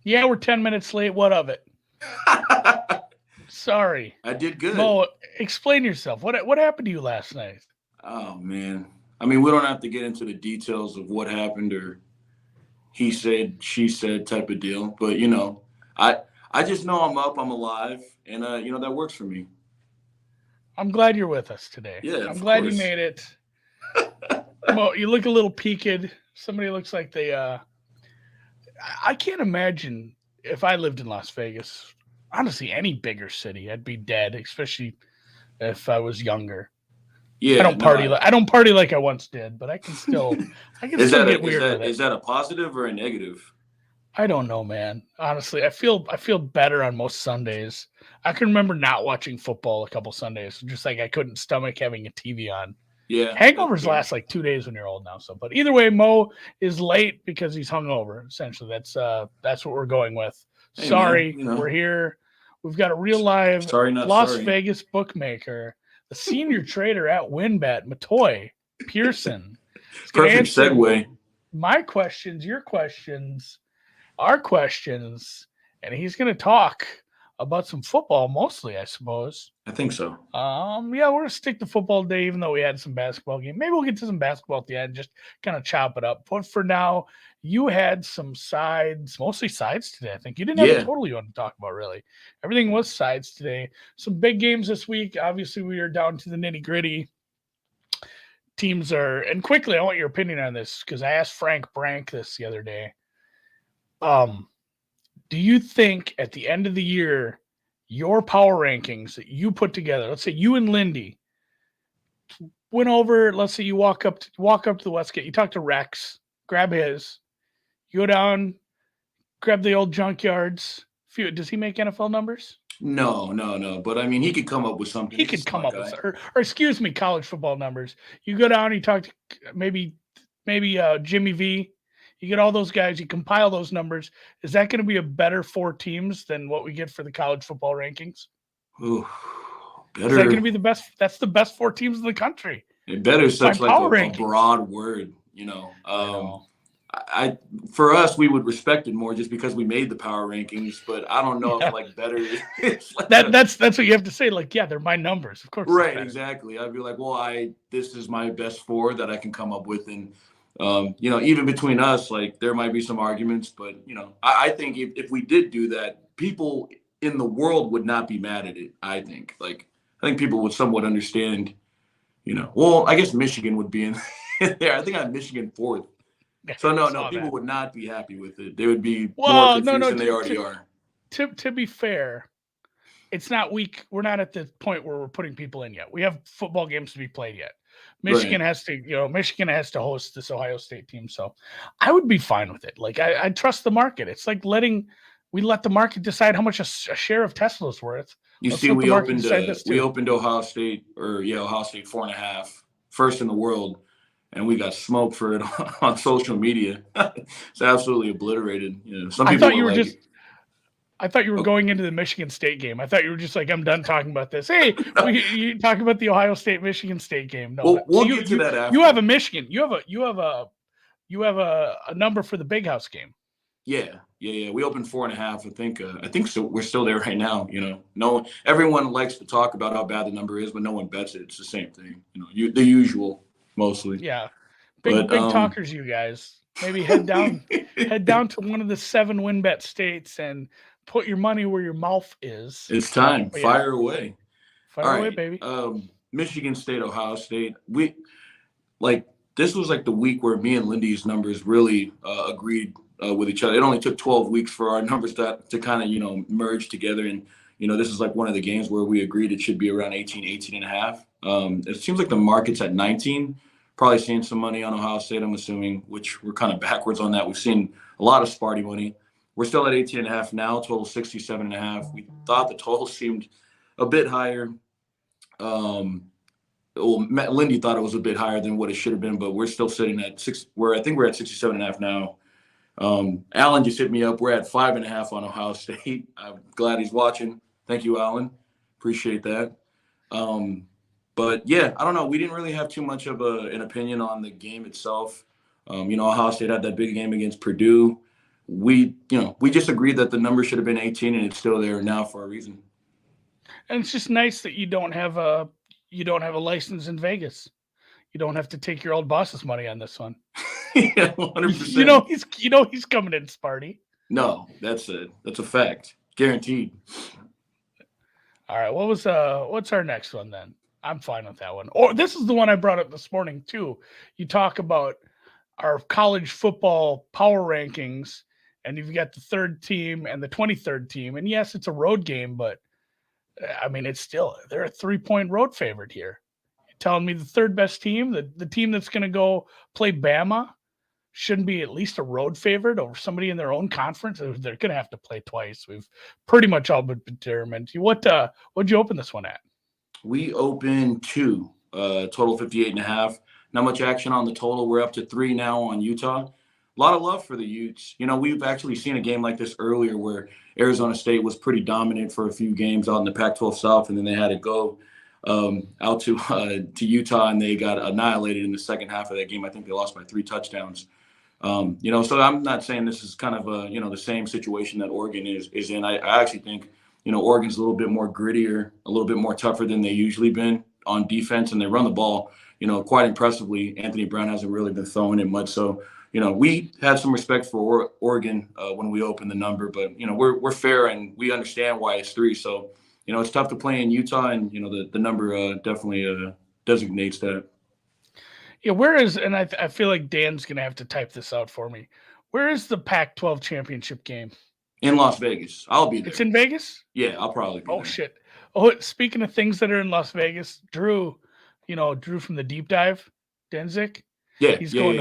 Yeah, we're 10 minutes late. What of it? Sorry. I did good. Mo, explain yourself. What happened to you last night? Oh, man. I mean, we don't have to get into the details of what happened or he said, she said type of deal. But, I just know I'm up, I'm alive, and, that works for me. I'm glad you're with us today. Yeah, I'm glad course. you made it. Mo, you look a little peaked. Somebody looks like they I can't imagine if I lived in Las Vegas. Honestly, any bigger city, I'd be dead, especially if I was younger. Yeah, I don't party like I once did, but I can still get weird with it. Is that a positive or a negative? I don't know, man. Honestly, I feel better on most Sundays. I can remember not watching football a couple Sundays, just like I couldn't stomach having a TV on. Yeah. Hangovers last like 2 days when you're old now. So, but either way, Mo is late because he's hungover. Essentially, that's what we're going with. Hey, sorry, man, we're here. We've got a real live Las Vegas bookmaker, the senior trader at WynnBET, Motoi, Pearson. Perfect segue. My questions, your questions, our questions, and he's going to talk about some football mostly, I suppose. I think so. Yeah, we're going to stick to football today, even though we had some basketball game. Maybe we'll get to some basketball at the end, just kind of chop it up. But for now, you had some sides, mostly sides today, I think. You didn't have a total you want to talk about, really. Everything was sides today. Some big games this week. Obviously, we are down to the nitty-gritty. Teams are, and quickly, I want your opinion on this, because I asked Frank Brank this the other day. Do you think at the end of the year, your power rankings that you put together, let's say you and Lindy went over, let's say you walk up to the Westgate, you talk to Rex, grab his, you go down, grab the old junkyards. Does he make NFL numbers? No. But I mean, he could come up with something. He could come up with, or excuse me, college football numbers. You go down, you talk to maybe Jimmy V. You get all those guys, you compile those numbers. Is that going to be a better 4 teams than what we get for the college football rankings? Ooh, better. Is that going to be the best? That's the best 4 teams in the country. It better is such like a broad word, for us, we would respect it more just because we made the power rankings, but I don't know if like better is like that's what you have to say. Like, yeah, they're my numbers, of course. Right, exactly. I'd be like, well, this is my best 4 that I can come up with, and even between us, like there might be some arguments, but I think if we did do that, people in the world would not be mad at it. I think people would somewhat understand. Well, I guess Michigan would be in there. I think I have Michigan 4th. So no, people would not be happy with it. They would be more confused than they already are. To be fair, it's not week. We're not at the point where we're putting people in yet. We have football games to be played yet. Michigan has to host this Ohio State team. So I would be fine with it. Like I trust the market. It's like we let the market decide how much a share of Tesla's worth. We opened Ohio State Ohio State 4.5, first in the world. And we got smoked for it on social media. It's absolutely obliterated. Some people I thought you were going into the Michigan State game. I thought you were just like, I'm done talking about this. Hey, you talking about the Ohio State Michigan State game? No, we'll get to that after. You have a Michigan. You have a number for the Big House game. Yeah. We opened 4.5. I think so. We're still there right now. Everyone likes to talk about how bad the number is, but no one bets it. It's the same thing. The usual. Mostly. Yeah. Big talkers, you guys. Maybe head down to one of the 7 WynnBET states and put your money where your mouth is. It's time. Fire away. Fire away, baby. Michigan State, Ohio State. This was like the week where me and Lindy's numbers really agreed with each other. It only took 12 weeks for our numbers to kind of, merge together. And, this is like one of the games where we agreed it should be around 18.5. It seems like the market's at 19, probably seeing some money on Ohio State, I'm assuming, which we're kind of backwards on that. We've seen a lot of Sparty money. We're still at 18.5 now, total 67.5. We thought the total seemed a bit higher. well, Lindy thought it was a bit higher than what it should have been, but we're still sitting at 6. I think we're at 67.5 now. Alan just hit me up. We're at 5.5 on Ohio State. I'm glad he's watching. Thank you, Alan. Appreciate that. But yeah, I don't know. We didn't really have too much of an opinion on the game itself. Ohio State had that big game against Purdue. We just agreed that the number should have been 18, and it's still there now for a reason. And it's just nice that you don't have a license in Vegas. You don't have to take your old boss's money on this one. Yeah, 100%. He's coming in Sparty. No, that's a fact. Guaranteed. All right. What's our next one then? I'm fine with that one. Or this is the one I brought up this morning too. You talk about our college football power rankings, and you've got the 3rd team and the 23rd team. And yes, it's a road game, but I mean, they're a 3-point road favorite here. You're telling me the 3rd best team, the team that's going to go play Bama, shouldn't be at least a road favorite over somebody in their own conference? They're going to have to play twice. We've pretty much all been determined. What'd you open this one at? We opened 2, total 58.5. Not much action on the total. We're up to 3 now on Utah. A lot of love for the Utes. We've actually seen a game like this earlier where Arizona State was pretty dominant for a few games out in the Pac-12 South, and then they had to go out to Utah, and they got annihilated in the second half of that game. I think they lost by 3 touchdowns. So I'm not saying this is kind of the same situation that Oregon is in. I actually think, Oregon's a little bit more grittier, a little bit more tougher than they usually been on defense, and they run the ball, quite impressively. Anthony Brown hasn't really been throwing it much. So, we had some respect for Oregon when we opened the number, but, we're fair and we understand why it's 3. So, it's tough to play in Utah, and, the number definitely designates that. Yeah, and I feel like Dan's going to have to type this out for me. Where is the Pac-12 championship game? In Las Vegas. I'll be there. It's in Vegas? Yeah, I'll probably be there. Oh, shit. Oh, speaking of things that are in Las Vegas, Drew from the Deep Dive, Denzik. Yeah, he's going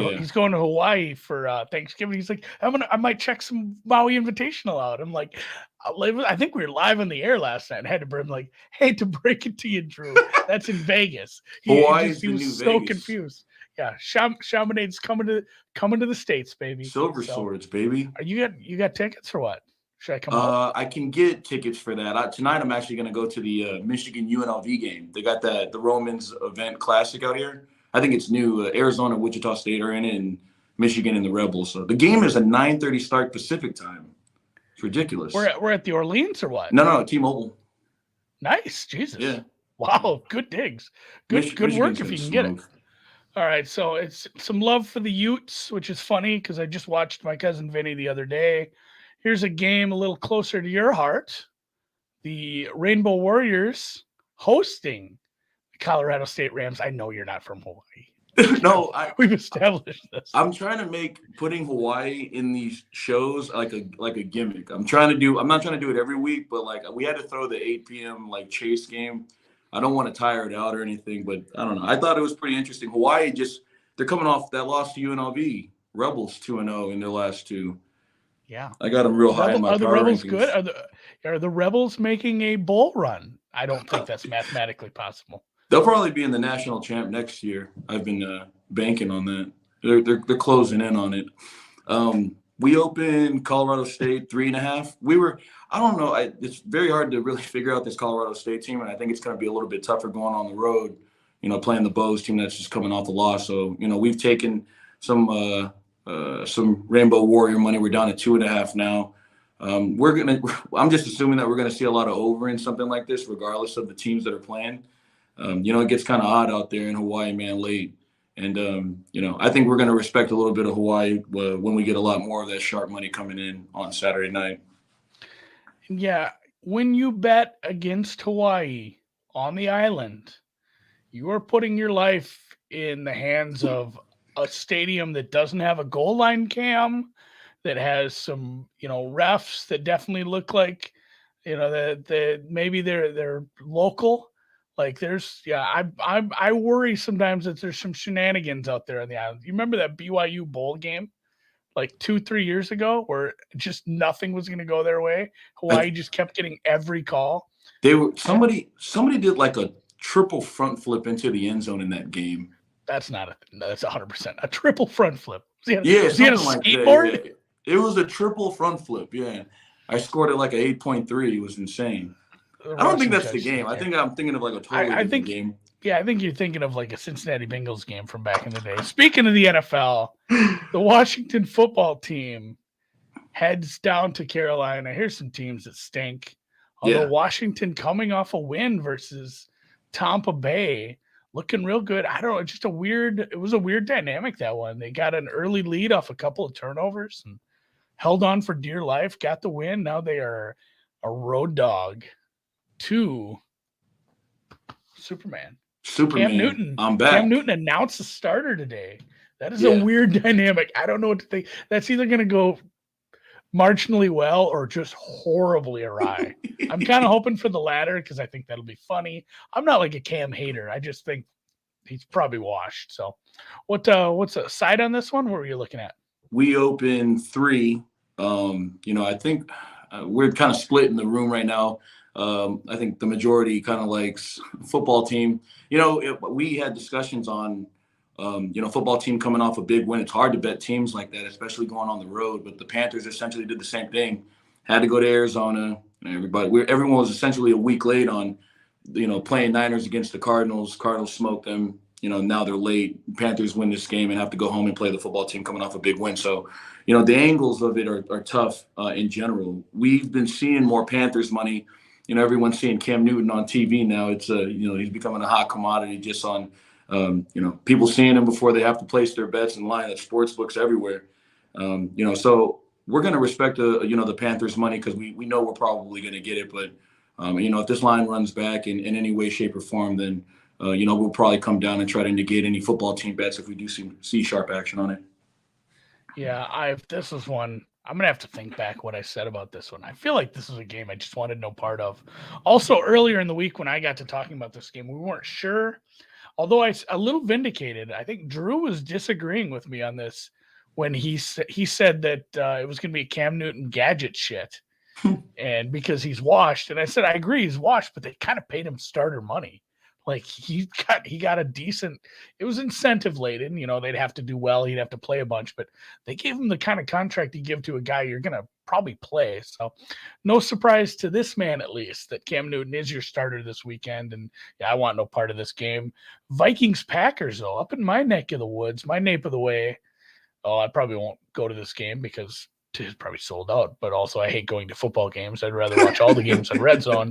to Hawaii for Thanksgiving. He's like, I might check some Maui Invitational out. I'm like, I think we were live on the air last night and had to bring him like, hey, to break it to you, Drew, that's in Vegas. He was so confused. Yeah, Chaminade's coming to the States, baby. Silver Swords, baby. Are you got tickets or what? Should I come up? I can get tickets for that. Tonight I'm actually going to go to the Michigan UNLV game. They got the Romans event classic out here. I think it's new. Arizona, Wichita State are in it, and Michigan and the Rebels. So the game is a 9:30 start Pacific time. It's ridiculous. We're at the Orleans or what? No, T-Mobile. Nice, Jesus. Yeah. Wow, good digs. Good work if you can get it. All right, so it's some love for the Utes, which is funny because I just watched my cousin Vinny the other day. Here's a game a little closer to your heart. The Rainbow Warriors hosting the Colorado State Rams. I know you're not from Hawaii. No, we've established this. I'm trying to make putting Hawaii in these shows like a gimmick. I'm not trying to do it every week, but like we had to throw the 8 p.m. like Chase game. I don't want to tire it out or anything, but I don't know. I thought it was pretty interesting. Hawaii they're coming off that loss to UNLV. Rebels 2-0 in their last 2. Yeah, I got them real high in my power rankings. Are the Rebels good? Are the Rebels making a bowl run? I don't think that's mathematically possible. They'll probably be in the national champ next year. I've been banking on that. They're closing in on it. We opened Colorado State 3.5. I don't know. It's very hard to really figure out this Colorado State team, and I think it's going to be a little bit tougher going on the road. Playing the Bows team that's just coming off the loss. So we've taken some Rainbow Warrior money. We're down to 2.5 now. I'm just assuming that we're gonna see a lot of over in something like this, regardless of the teams that are playing. It gets kind of odd out there in Hawaii, man, late. And I think we're gonna respect a little bit of Hawaii when we get a lot more of that sharp money coming in on Saturday night. Yeah, when you bet against Hawaii on the island, you are putting your life in the hands of a stadium that doesn't have a goal line cam, that has some, refs that definitely look like, that maybe they're local. Like I worry sometimes that there's some shenanigans out there on the island. You remember that BYU bowl game like 2-3 years ago where just nothing was going to go their way? Hawaii just kept getting every call. Somebody did like a triple front flip into the end zone in that game. That's 100% a triple front flip. Yeah, Was he on a something like skateboard? that. Yeah. It was a triple front flip. Yeah. I scored it like an 8.3. It was insane. I don't think that's the game. I think I'm thinking of like a totally different game. Yeah, I think you're thinking of like a Cincinnati Bengals game from back in the day. Speaking of the NFL, the Washington football team heads down to Carolina. Here's some teams that stink. Although Washington coming off a win versus Tampa Bay, looking real good. I don't know, it was a weird dynamic, that one. They got an early lead off a couple of turnovers and held on for dear life, got the win. Now they are a road dog to Superman. Cam Newton. I'm back. Cam Newton announced the starter today. That is a weird dynamic. I don't know what to think. That's either going to go marginally well or just horribly awry. I'm kind of hoping for the latter because I think that'll be funny. I'm not like a Cam hater. I just think he's probably washed. So what's a side on this one? What were you looking at? We open 3. I think we're kind of split in the room right now. I think the majority kind of likes football team. We had discussions on, football team coming off a big win. It's hard to bet teams like that, especially going on the road. But the Panthers essentially did the same thing. Had to go to Arizona. Everyone was essentially a week late on, playing Niners against the Cardinals. Cardinals smoked them. Now they're late. Panthers win this game and have to go home and play the football team coming off a big win. So, the angles of it are tough in general. We've been seeing more Panthers money. Everyone's seeing Cam Newton on TV now. It's he's becoming a hot commodity just on, people seeing him before they have to place their bets in line at sports books everywhere. So we're going to respect the Panthers money because we know we're probably going to get it. But, if this line runs back in any way, shape, or form, then, we'll probably come down and try to negate any football team bets if we do see sharp action on it. Yeah, this is one. I'm going to have to think back what I said about this one. I feel like this was a game I just wanted no part of. Also, earlier in the week when I got to talking about this game, we weren't sure. Although a little vindicated, I think Drew was disagreeing with me on this when he said that it was going to be Cam Newton gadget shit. And because he's washed. And I said, I agree he's washed, but they kind of paid him starter money. Like he got a decent, it was incentive laden, they'd have to do well. He'd have to play a bunch, but they gave him the kind of contract you give to a guy you're going to probably play. So no surprise to this man, at least, that Cam Newton is your starter this weekend. And I want no part of this game. Vikings Packers though, up in my neck of the woods, my nape of the way. Oh, I probably won't go to this game because it's probably sold out, but also I hate going to football games. I'd rather watch all the games on Red Zone.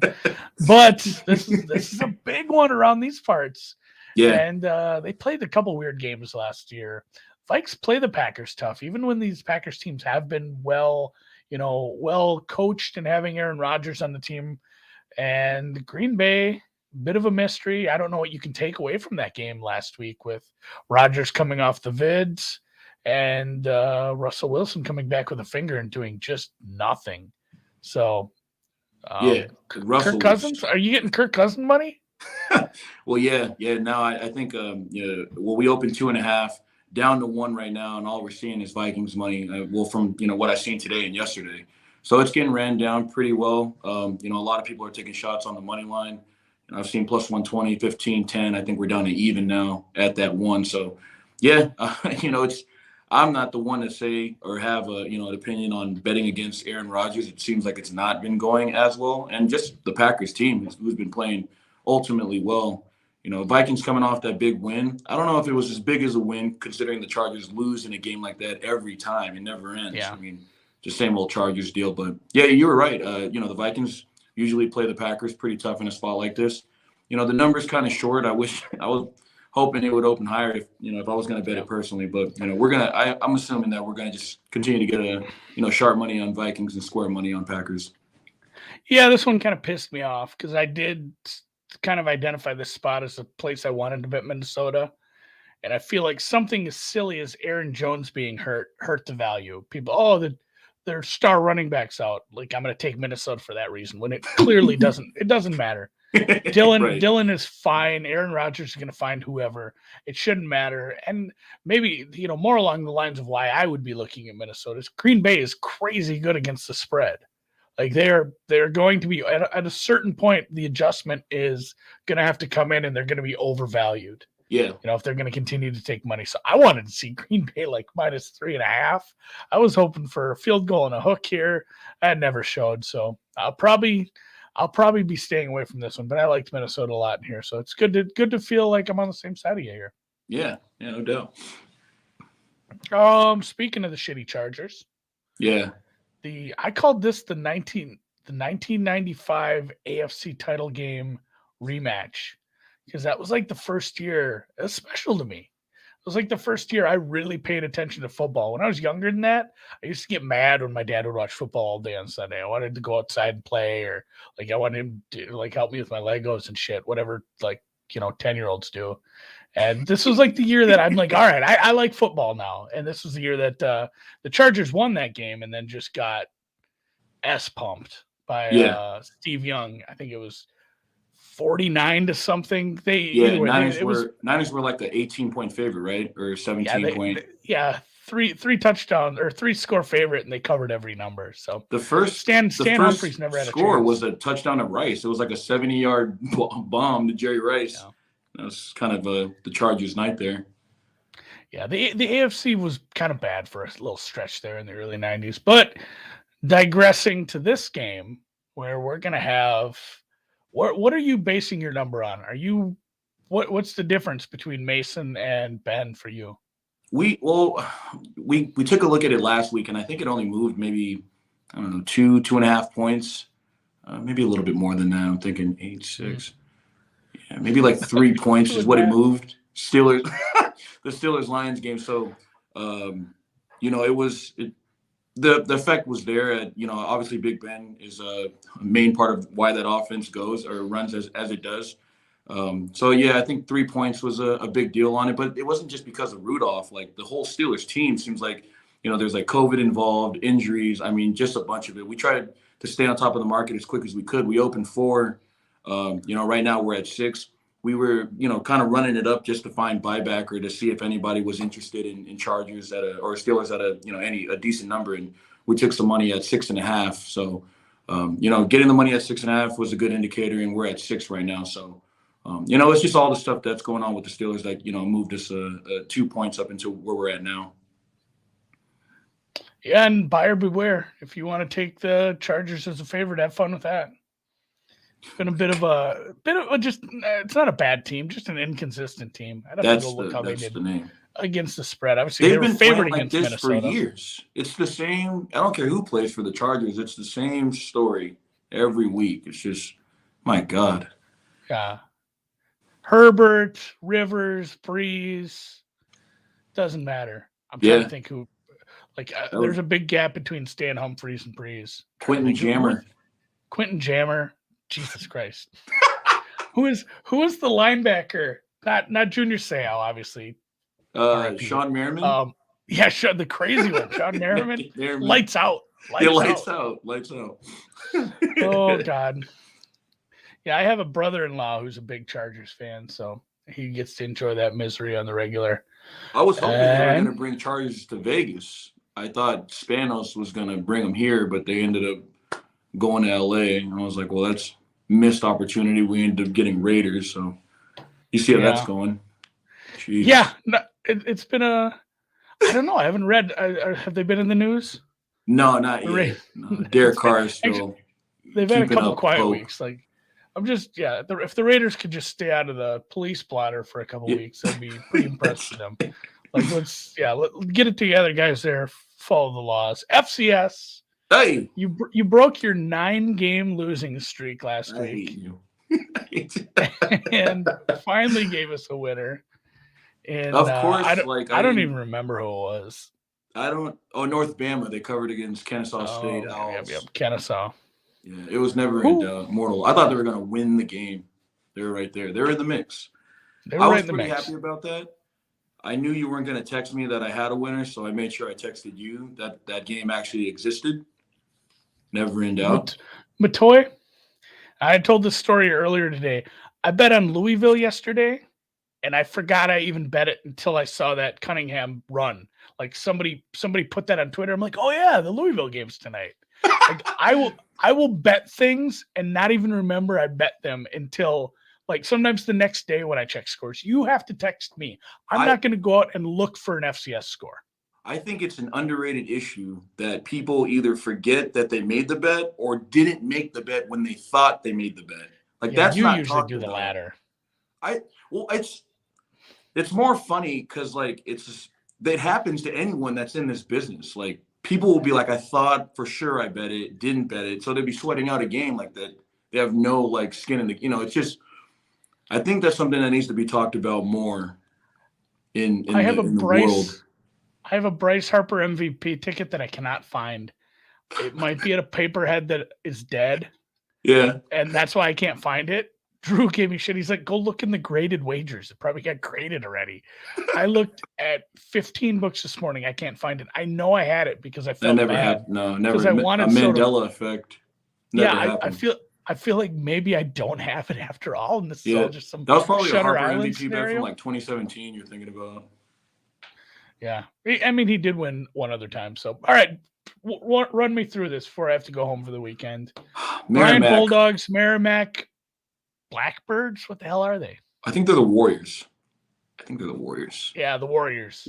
But this is a big one around these parts. Yeah. And they played a couple weird games last year. Vikes play the Packers tough, even when these Packers teams have been well coached and having Aaron Rodgers on the team. And Green Bay, bit of a mystery. I don't know what you can take away from that game last week with Rodgers coming off the vids. And Russell Wilson coming back with a finger and doing just nothing. So, Kirk Cousins, are you getting Kirk Cousins money? Well, yeah. Now I think, we opened 2.5 down to 1 right now, and all we're seeing is Vikings money. From what I've seen today and yesterday, so it's getting ran down pretty well. A lot of people are taking shots on the money line. I've seen plus 120, 15, 10. I think we're down to even now at that 1. So, yeah, I'm not the one to say or have an opinion on betting against Aaron Rodgers. It seems like it's not been going as well, and just the Packers team who's been playing ultimately well. Vikings coming off that big win. I don't know if it was as big as a win considering the Chargers lose in a game like that every time. It never ends. Yeah. I mean, just same old Chargers deal. But yeah, you were right. The Vikings usually play the Packers pretty tough in a spot like this. The number's kind of short. I wish I was hoping it would open higher if I was going to bet it personally, but I'm assuming that we're going to just continue to get sharp money on Vikings and square money on Packers. Yeah, this one kind of pissed me off because I did kind of identify this spot as a place I wanted to bet Minnesota, and I feel like something as silly as Aaron Jones being hurt the value. People, their star running backs out. Like I'm going to take Minnesota for that reason when it clearly doesn't. It doesn't matter. Dylan is fine. Aaron Rodgers is going to find whoever. It shouldn't matter. And maybe, more along the lines of why I would be looking at Minnesota is Green Bay is crazy good against the spread. Like they're going to be at a certain point, the adjustment is going to have to come in, and they're going to be overvalued. Yeah. If they're going to continue to take money. So I wanted to see Green Bay like -3.5. I was hoping for a field goal and a hook here. That never showed. So I'll probably be staying away from this one, but I liked Minnesota a lot in here. So it's good to feel like I'm on the same side of you here. Yeah, no doubt. Speaking of the shitty Chargers. Yeah. I called this the 1995 AFC title game rematch, because that was like the first year. It was special to me. It was like the first year I really paid attention to football. When I was younger than that, I used to get mad when my dad would watch football all day on Sunday. I wanted to go outside and play, or like I wanted him to like help me with my Legos and shit, whatever 10-year-olds do. And this was like the year that I'm like, all right, I like football now. And this was the year that the Chargers won that game and then just got pumped by Steve Young. I think it was 49 to something. Niners were like the 18-point favorite, right? Or 17-point. Three touchdown or 3-score favorite, and they covered every number. So the first Humphries never had a score chance. was a touchdown to Rice. It was like a 70-yard bomb to Jerry Rice. Yeah. That was kind of the Chargers' night there. Yeah, the AFC was kind of bad for a little stretch there in the early 90s. But digressing to this game, where we're going to have what are you basing your number on? What's the difference between Mason and Ben for you? We took a look at it last week, and I think it only moved maybe, I don't know, 2.5 points, maybe a little bit more than that. I'm thinking 8, 6. Yeah, maybe like 3 points is what it moved. The Steelers-Lions game. So, the effect was there. Obviously Big Ben is a main part of why that offense goes or runs as it does. I think 3 points was a big deal on it, but it wasn't just because of Rudolph. Like the whole Steelers team seems like, there's like COVID involved, injuries. I mean, just a bunch of it. We tried to stay on top of the market as quick as we could. We opened 4. Right now we're at 6. We were, kind of running it up just to find buyback or to see if anybody was interested in Chargers or Steelers at a decent number. And we took some money at 6.5. So, getting the money at 6.5 was a good indicator, and we're at 6 right now. So, it's just all the stuff that's going on with the Steelers that, moved us 2 points up into where we're at now. Yeah, and buyer beware. If you want to take the Chargers as a favorite, have fun with that. It's been a bit of a just. It's not a bad team, just an inconsistent team. I'd have to go look how they did against the spread. Obviously, they've been favored against this Minnesota for years. It's the same. I don't care who plays for the Chargers. It's the same story every week. It's just, my God. Yeah. Herbert, Rivers, Breeze. Doesn't matter. I'm trying to think who. There's a big gap between Stan Humphries and Breeze. Quentin Jammer. Jesus Christ. Who is the linebacker? Not Junior Seau, obviously. Sean Merriman. The crazy one. Sean Merriman. Lights out. Lights out. Oh God. Yeah, I have a brother-in-law who's a big Chargers fan, so he gets to enjoy that misery on the regular. I was hoping they were going to bring Chargers to Vegas. I thought Spanos was going to bring them here, but they ended up going to LA. And I was like, well, that's missed opportunity. We ended up getting Raiders, so you see how that's going. Jeez. Yeah, no, it's been I don't know. I haven't read. Have they been in the news? No, not yet. No, Derek Carr is still. They've had a couple quiet weeks. Like, I'm just if the Raiders could just stay out of the police blotter for a couple weeks, I'd be pretty impressed with them. Like, let's get it together, guys. There, follow the laws. FCS. Hey, you broke your 9-game losing streak last week, and finally gave us a winner. And of course, I don't even remember who it was. North Bama. They covered against Kennesaw State. Yep, Kennesaw. Yeah, it was never in mortal. I thought they were going to win the game. They were right there. They were in the mix. I was pretty happy about that. I knew you weren't going to text me that I had a winner, so I made sure I texted you that game actually existed. Never in doubt. Motoi, I told this story earlier today. I bet on Louisville yesterday, and I forgot I even bet it until I saw that Cunningham run. Like somebody put that on Twitter. I'm like, oh yeah, the Louisville game's tonight. Like I will bet things and not even remember I bet them until like sometimes the next day when I check scores. You have to text me. I'm not going to go out and look for an FCS score. I think it's an underrated issue that people either forget that they made the bet or didn't make the bet when they thought they made the bet. Like that's you not usually talked do the about. latter. It's more funny because like it happens to anyone that's in this business. Like people will be like, I thought for sure I bet it, didn't bet it, so they'd be sweating out a game like that. They have no like skin in the. It's just. I think that's something that needs to be talked about more in the world. I have a Bryce Harper MVP ticket that I cannot find. It might be at a paperhead that is dead. Yeah. And that's why I can't find it. Drew gave me shit. He's like, go look in the graded wagers. It probably got graded already. I looked at 15 books this morning. I can't find it. I know I had it because I felt bad. No, never. Because I wanted a Mandela effect. Never happened. I feel like maybe I don't have it after all. And this is all just some that was probably Shutter a Harper Island MVP scenario. bet from like 2017 you're thinking about. Yeah. I mean, he did win one other time. So, all right. Run me through this before I have to go home for the weekend. Bryant Bulldogs, Merrimack, Blackbirds. What the hell are they? I think they're the Warriors. Yeah, the Warriors.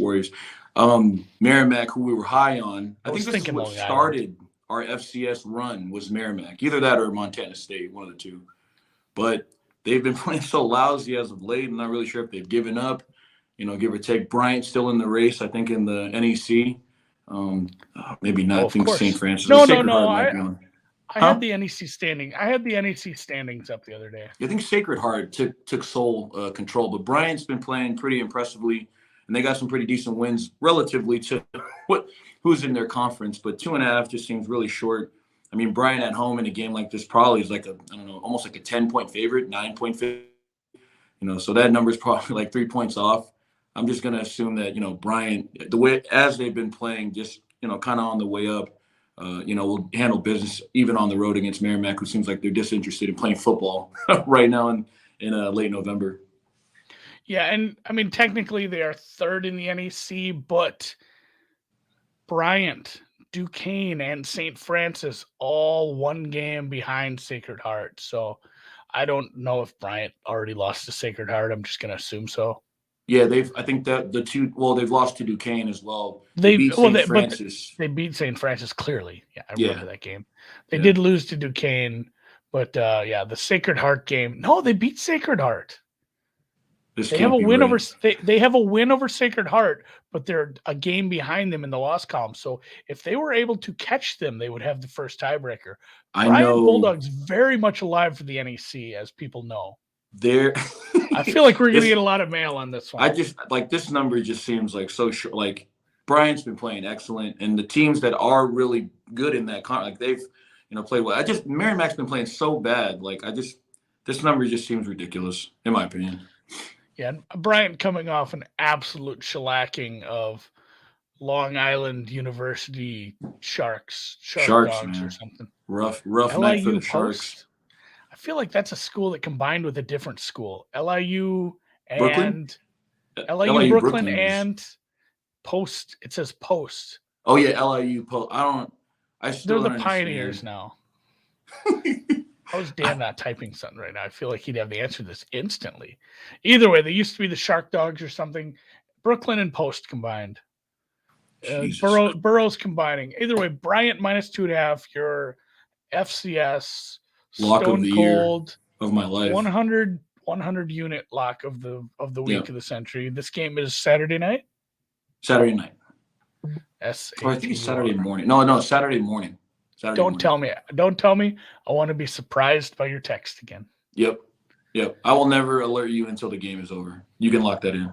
Merrimack, who we were high on. I think this is what started our FCS run was Merrimack. Either that or Montana State, one of the two. But they've been playing so lousy as of late. I'm not really sure if they've given up. Give or take. Bryant still in the race, I think, in the NEC. Maybe not. I think St. Francis. No. I had the NEC standing. I had the NEC standings up the other day. I think Sacred Heart took sole control, but Bryant's been playing pretty impressively, and they got some pretty decent wins relatively to who's in their conference. But 2.5 just seems really short. I mean, Bryant at home in a game like this probably is like almost like a 10-point favorite, 9-point favorite. So that number is probably like 3 points off. I'm just going to assume that, Bryant, the way as they've been playing, just, kind of on the way up, will handle business even on the road against Merrimack, who seems like they're disinterested in playing football right now in late November. Yeah, and I mean, technically they are third in the NEC, but Bryant, Duquesne, and St. Francis all one game behind Sacred Heart. So I don't know if Bryant already lost to Sacred Heart. I'm just going to assume so. Yeah, I think that the two. Well, they've lost to Duquesne as well. They beat St. Francis. They beat St. Francis clearly. Yeah, I remember that game. They did lose to Duquesne, but the Sacred Heart game. No, they beat Sacred Heart. They have a win over. They have a win over Sacred Heart, but they're a game behind them in the loss column. So if they were able to catch them, they would have the first tiebreaker. Bryant Bulldogs very much alive for the NEC, as people know. I feel like we're going to get a lot of mail on this one. I just like this number just seems like so short. Like Bryant's been playing excellent, and the teams that are really good in that like they've played well. Merrimack's been playing so bad. Like this number just seems ridiculous in my opinion. Yeah, Bryant coming off an absolute shellacking of Long Island University Sharks Dogs, man. Or something. Rough night for the Sharks. I feel like that's a school that combined with a different school. LIU and Brooklyn and Post. It says Post. Oh yeah, LIU Post. They're the Pioneers now. How's Dan not typing something right now? I feel like he'd have the answer to this instantly. Either way, they used to be the Shark Dogs or something. Brooklyn and Post combined. Burroughs combining. Either way, Bryant -2.5. Your FCS lock Stone of the Cold year of my life. 100 unit lock of the week of the century. This game is Saturday night. Saturday night. I think it's Saturday morning. No, Saturday morning. Don't tell me. I want to be surprised by your text again. Yep. I will never alert you until the game is over. You can lock that in.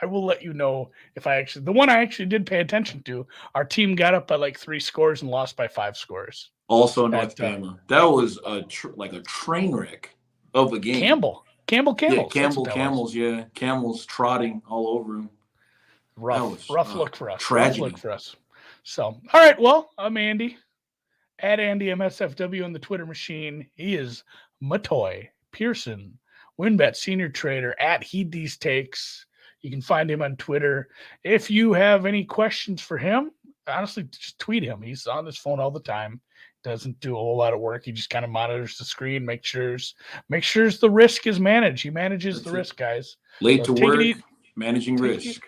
I will let you know if the one I actually did pay attention to. Our team got up by like 3 scores and lost by 5 scores. Also North Bama. That was a train wreck of a game. Camels. Yeah, Camels. Yeah, Camels trotting all over him. Rough look for us. Tragedy. Rough look for us. So, all right. Well, I'm Andy. At Andy MSFW on the Twitter machine. He is Motoi, Pearson, WynnBET senior trader at Heed These Takes. You can find him on Twitter. If you have any questions for him, honestly, just tweet him. He's on his phone all the time. Doesn't do a whole lot of work. He just kind of monitors the screen, make sure the risk is managed. He manages the risk, guys. Late to work, managing risk.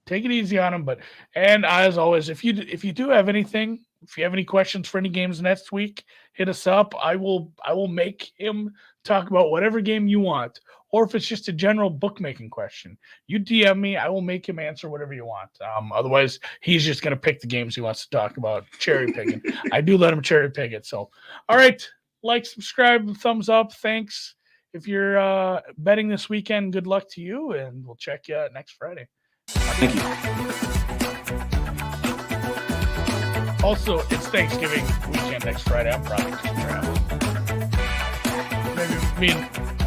Take it easy on him. And as always, if you do have anything, if you have any questions for any games next week, hit us up. I will make him talk about whatever game you want. Or if it's just a general bookmaking question, you DM me. I will make him answer whatever you want. Otherwise, he's just going to pick the games he wants to talk about, cherry picking. I do let him cherry pick it. So, all right, like, subscribe, thumbs up. Thanks. If you're betting this weekend, good luck to you, and we'll check you out next Friday. Thank you. Also, it's Thanksgiving weekend next Friday. I'm probably just traveling. Maybe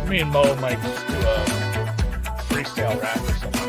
me and Mo might just do a freestyle rap or something.